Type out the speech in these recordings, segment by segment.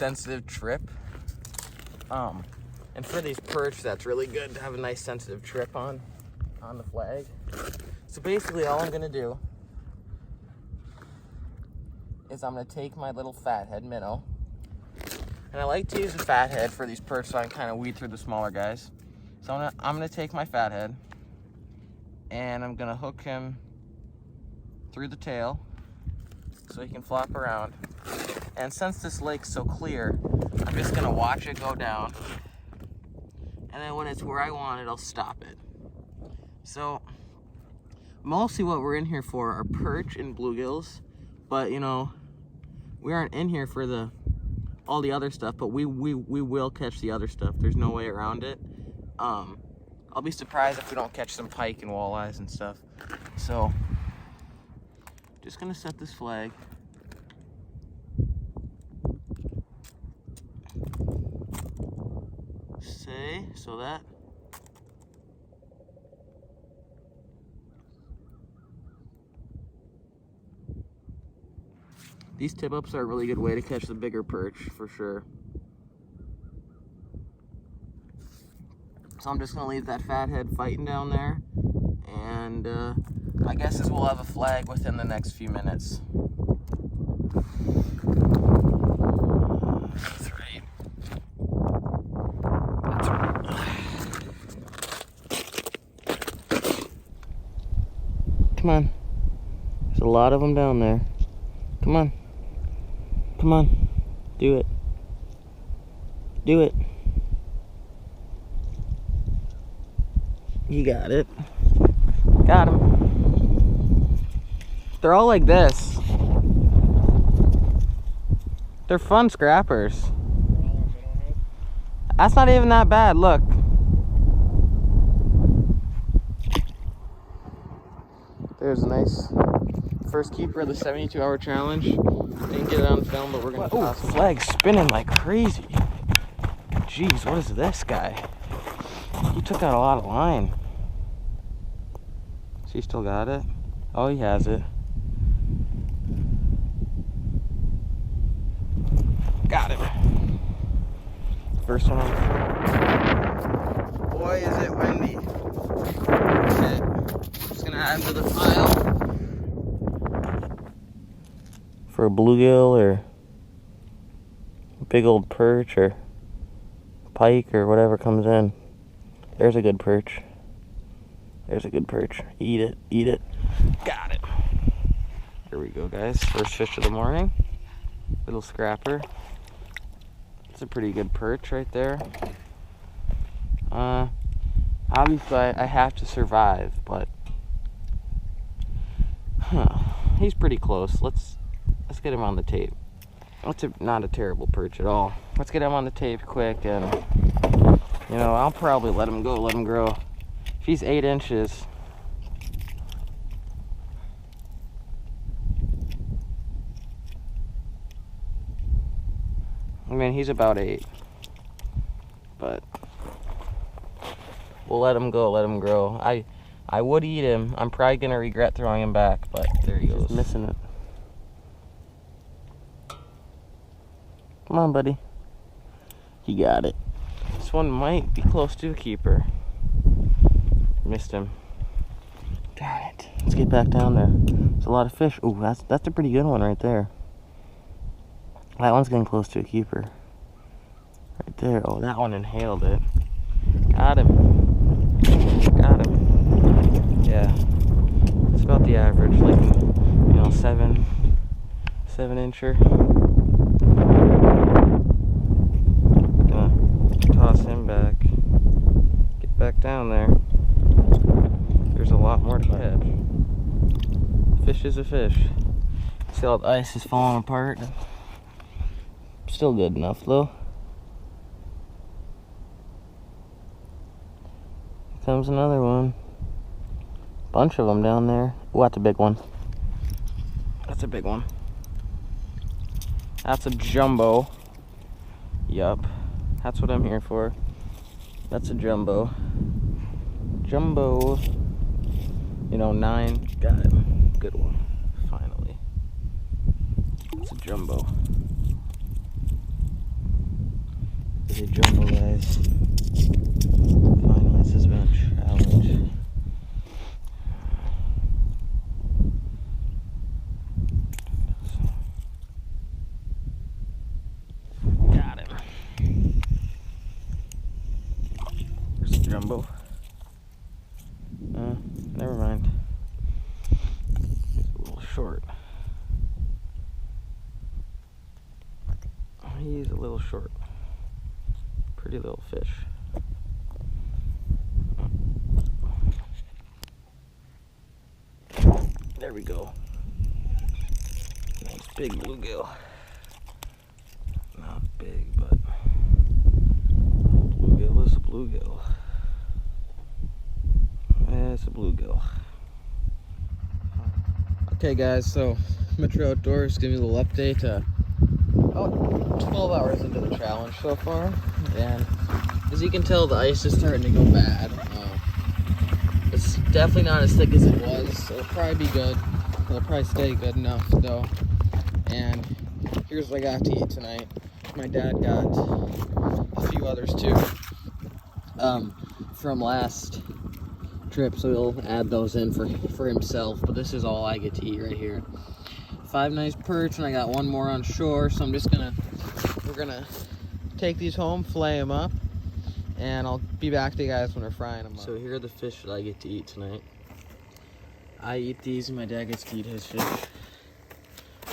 sensitive trip. And for these perch, that's really good to have a nice sensitive trip on the flag. So basically all I'm gonna do is I'm gonna take my little fathead minnow, and I like to use a fathead for these perch so I can kind of weed through the smaller guys. So I'm gonna take my fathead and I'm gonna hook him through the tail so he can flop around. And since this lake's so clear, I'm just gonna watch it go down, and then when it's where I want it, I'll stop it. So mostly what we're in here for are perch and bluegills, but you know, we aren't in here for all the other stuff, but we will catch the other stuff. There's no way around it. I'll be surprised if we don't catch some pike and walleyes and stuff. So just gonna set this flag. So that these tip ups are a really good way to catch the bigger perch for sure. So I'm just gonna leave that fathead fighting down there, and my guess is we'll have a flag within the next few minutes. Come on. There's a lot of them down there. Come on. Come on. Do it. Do it. You got it. Got him. They're all like this. They're fun scrappers. That's not even that bad. Look. There's a nice first keeper of the 72-hour challenge. Didn't get it on film, but we're gonna toss it. Flag's spinning like crazy. Jeez, what is this guy? He took out a lot of line. So he still got it? Oh, he has it. Got him. First one on the floor. Boy, is it windy. Okay. Just gonna add to the pile for a bluegill or a big old perch or pike or whatever comes in. There's a good perch. There's a good perch. Eat it, eat it. Got it. Here we go, guys. First fish of the morning. Little scrapper. It's a pretty good perch right there. Obviously I have to survive, but he's pretty close. Let's get him on the tape. That's not a terrible perch at all. Let's get him on the tape quick, and you know, I'll probably let him go, let him grow. If he's 8 inches, I mean, he's about 8, but we'll let him go, let him grow. I would eat him. I'm probably gonna regret throwing him back, but there he goes. Just missing it. Come on, buddy. He got it. This one might be close to a keeper. Missed him. Darn it. Let's get back down there. There's a lot of fish. Ooh, that's a pretty good one right there. That one's getting close to a keeper. Right there. Oh, that one inhaled it. Got him. Got him. Yeah. It's about the average, like, you know, 7 incher. Gonna toss him back. Get back down there. There's a lot more to catch. Fish is a fish. See how the ice is falling apart? Still good enough though. Here comes another one. Bunch of them down there. Oh, that's a big one. That's a big one. That's a jumbo. Yup. That's what I'm here for. That's a jumbo. Jumbo. You know, 9. Got it. Good one. Finally. It's a jumbo. crazy jungle, guys. Finally, this has been a challenge. Got him. There's the jumbo. Never mind. He's a little short. He's a little short. Pretty little fish. There we go. Nice big bluegill. Not big, but bluegill is a bluegill. It's a bluegill. Okay guys, so Metro Outdoors giving you a little update. About 12 hours into the challenge so far, and as you can tell, the ice is starting to go bad. It's definitely not as thick as it was, so it'll probably be good. It'll probably stay good enough though. And here's what I got to eat tonight. My dad got a few others too from last trip, so he'll add those in for himself, but this is all I get to eat right here. 5 nice perch, and I got one more on shore, so we're gonna take these home, fillet them up, and I'll be back to you guys when we're frying them up. So here are the fish that I get to eat tonight. I eat these and my dad gets to eat his fish.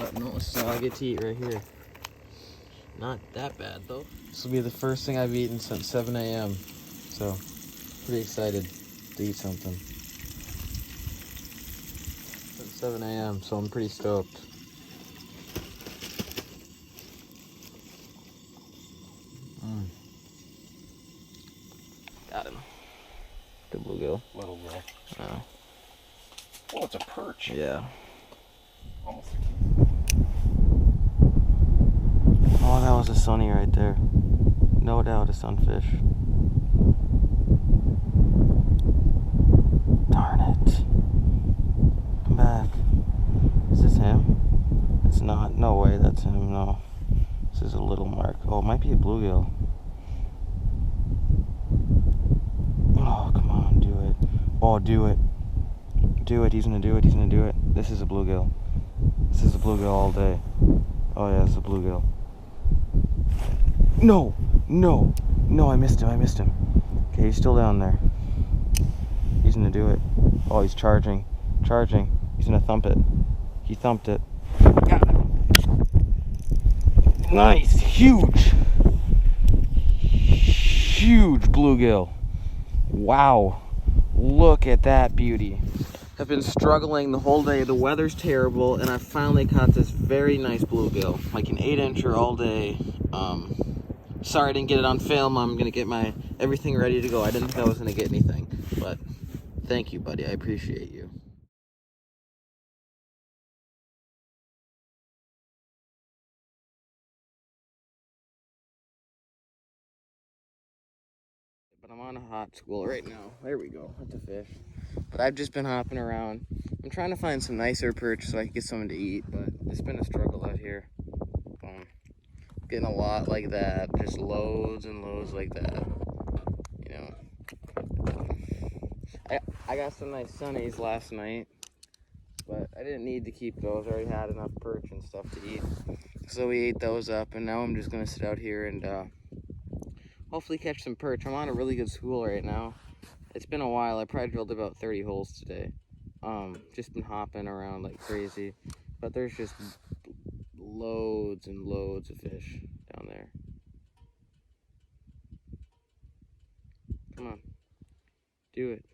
But no, so I get to eat right here. Not that bad though. This will be the first thing I've eaten since 7 a.m. So pretty excited to eat something. Since 7 a.m. so I'm pretty stoked. Got him. Good bluegill. Little guy. Oh. Oh, it's a perch. Yeah. Almost. Oh, that was a sunny right there. No doubt a sunfish. Darn it. Come back. Is this him? It's not. No way that's him. No. This is a little mark. Oh, it might be a bluegill. Oh, come on. Do it. Oh, do it. Do it. He's gonna do it. He's gonna do it. This is a bluegill. This is a bluegill all day. Oh yeah, it's a bluegill. No, no, no! I missed him. Okay, he's still down there. He's gonna do it. Oh, he's charging. He's gonna thump it. He thumped it. Got it. Nice, huge bluegill. Wow, look at that beauty. I've been struggling the whole day. The weather's terrible, and I finally caught this very nice bluegill, like an 8-incher all day. Sorry I didn't get it on film. I'm gonna get my everything ready to go. I didn't think I was gonna get anything, but thank you, buddy. I appreciate you. But I'm on a hot school right now. There we go. That's a fish. But I've just been hopping around. I'm trying to find some nicer perch so I can get something to eat, but it's been a struggle out here. Getting a lot like that, just loads and loads like that. You know, I got some nice sunnies last night, but I didn't need to keep those. I already had enough perch and stuff to eat, so we ate those up. And now I'm just gonna sit out here and hopefully catch some perch. I'm on a really good school right now. It's been a while. I probably drilled about 30 holes today. Just been hopping around like crazy, but there's just loads and loads of fish down there. Come on, do it.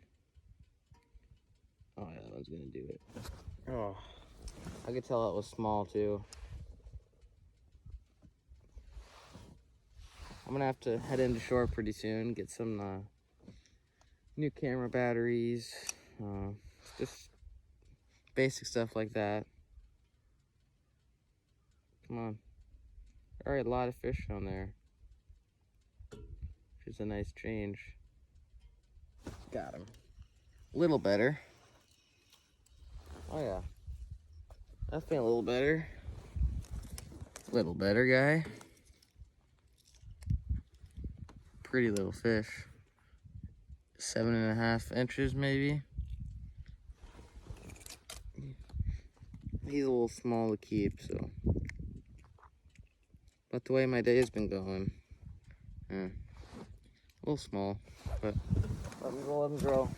Oh yeah, that one's gonna do it. Oh, I could tell it was small too. I'm gonna have to head into shore pretty soon, get some new camera batteries, just basic stuff like that. Come on. All right, a lot of fish down there, which is a nice change. Got him. A little better. Oh yeah, that's been a little better. Little better, guy. pretty little fish. 7.5 inches maybe. He's a little small to keep, so. But the way my day's been going, a little small, but let him grow.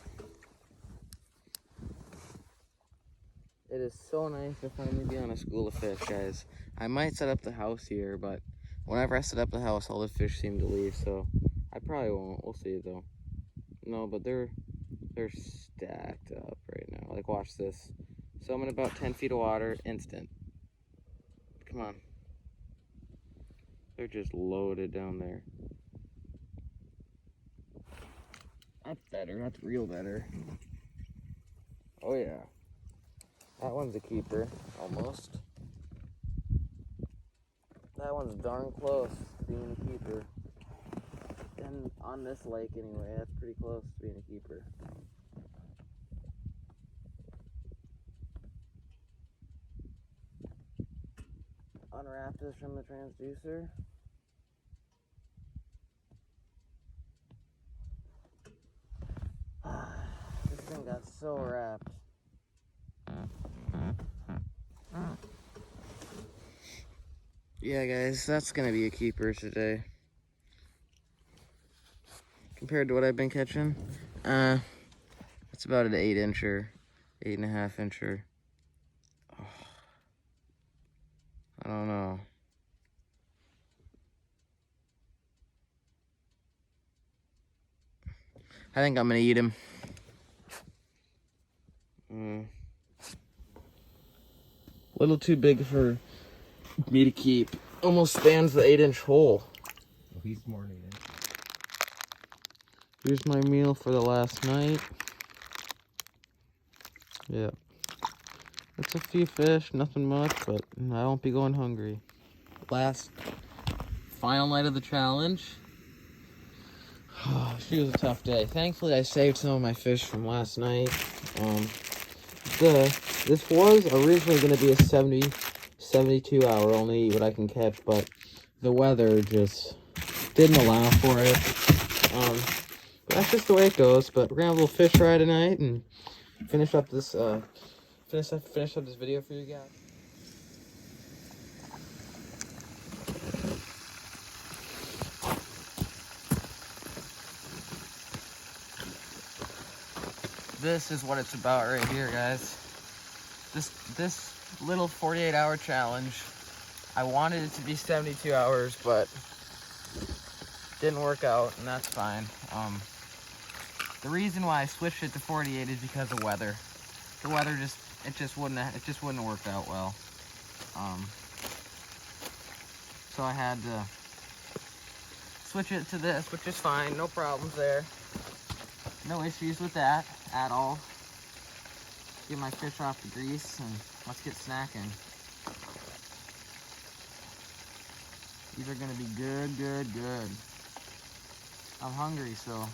It is so nice to finally be on a school of fish, guys. I might set up the house here, but whenever I set up the house, all the fish seem to leave, so I probably won't. We'll see, though. No, but they're stacked up right now. Like, watch this. So I'm in about 10 feet of water, instant. Come on. They're just loaded down there. That's better. That's real better. Oh, yeah. That one's a keeper, almost. That one's darn close to being a keeper. And on this lake, anyway, that's pretty close to being a keeper. Unwrap this from the transducer. This thing got so wrapped. Yeah, guys, that's gonna be a keeper today. Compared to what I've been catching, it's about an 8-incher, 8.5 incher. Oh, I don't know. I think I'm gonna eat him. Little too big for me to keep. Almost spans the 8-inch hole. Well, he's more than it. Here's my meal for the last night. Yeah. It's a few fish, nothing much, but I won't be going hungry. Final night of the challenge. She was a tough day. Thankfully, I saved some of my fish from last night. This was originally going to be a 72 hour only eat what I can catch, but the weather just didn't allow for it. That's just the way it goes. But we're gonna have a little fish fry tonight and finish up this video for you guys. This is what it's about right here, guys. This little 48-hour challenge. I wanted it to be 72 hours, but didn't work out, and that's fine. The reason why I switched it to 48 is because of weather. The weather just wouldn't have worked out well. So I had to switch it to this, which is fine. No problems there. No issues with that at all. Get my fish off the grease and let's get snacking. These are gonna be good. I'm hungry, so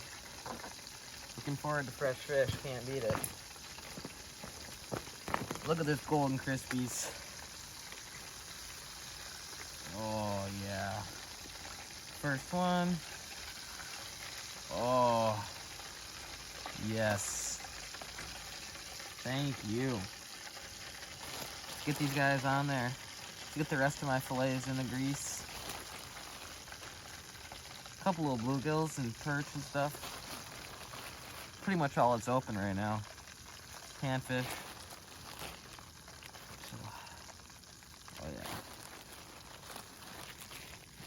looking forward to fresh fish. Can't beat it. Look at this golden crispies. Oh yeah. First one. Oh yes. Thank you. Get these guys on there. Get the rest of my fillets in the grease. A couple little bluegills and perch and stuff. Pretty much all that's open right now. Panfish. So, oh yeah.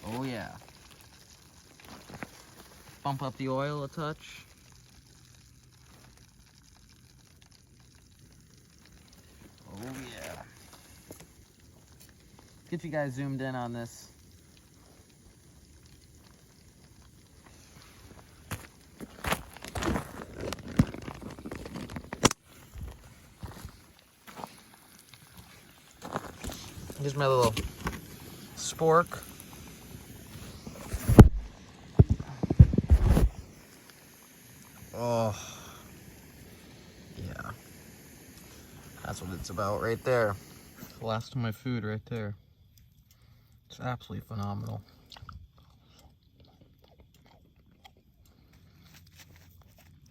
Oh yeah. Bump up the oil a touch. Oh yeah. Get you guys zoomed in on this. Here's my little spork. Oh, yeah. That's what it's about right there. The last of my food right there. It's absolutely phenomenal.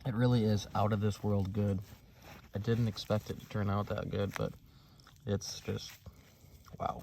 It really is out of this world good. I didn't expect it to turn out that good, but it's just, wow.